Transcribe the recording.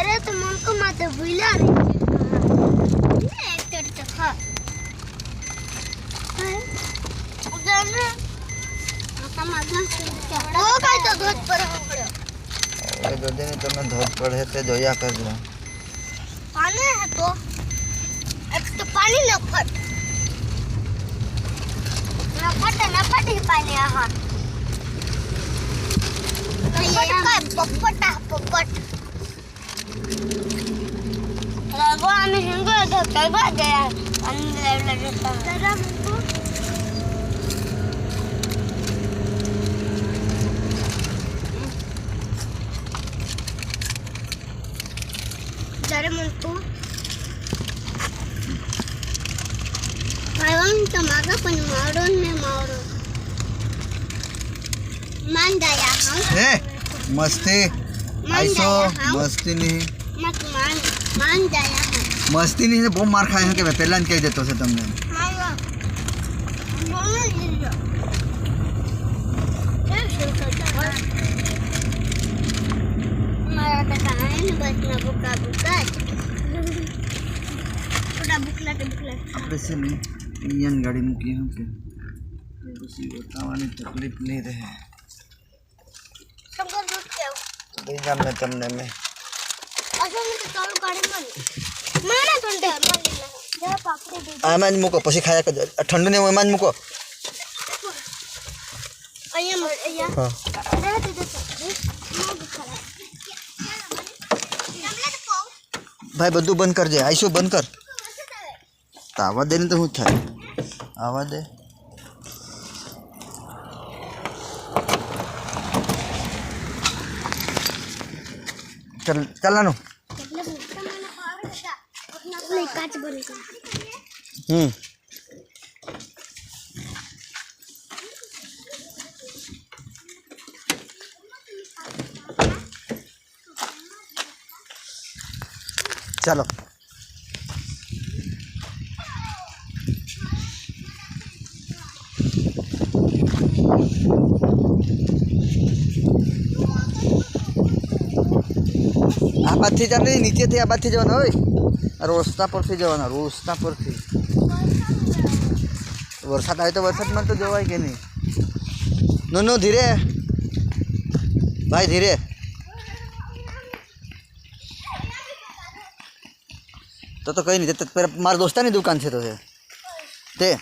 अरे तो मन को मत भूला रे एक तो खा उधर ना समाधान वो काय तो धोत पर पड़ो अरे दो दिन तो मैं धोत पड़े थे जोया कर दो पानी है तो अब तो पानी न फट ही पानी यहाँ पपट लगो आम्ही हिंगो धोतर बाजे आणि लेवला जरा मुको जरा मुको भाईवान तमागा पण मारो ने मारो मान जाया हम ए मस्ती ऐसो मस्ती नहीं मत मान जाया हम मस्ती नहीं से बहुत मार खाए हैं कि मैं पहला कह देता से तुमने मारो बोलो लीजिए मारा तो खाना है बस ना बुका थोड़ा बुकला अपने से नहीं इंजन गाड़ी मुकी है के उसी बतावानी तकलीफ नहीं रहे शंकर दूध क्या देगा मैं तुमने में असल में तो चालू गाड़ी में माना ठंडे मान लेना जरा पापड़ी दे आमाज मुको પછી ખાયા કર ઠંડુ ને આમાજ મુકો अय्या हां रहते दे मैं दिखा भाई બધું બંધ કરજે આઈશો બંધ કર તો આવા દે ને તો હું થાય આવા દે चल चलानो नहीं काच बनेगा चलो आ बात थी जाने नीचे थी आ बात थी जवाना ओए रोस्ता पर थी जवाना रोस्ता पर थी वरसाद आए तो वरसाद में तो जवाय के नहीं नो नो धीरे भाई धीरे तो कहीं नहीं ते मार दोस्ता नहीं दुकान से तो ते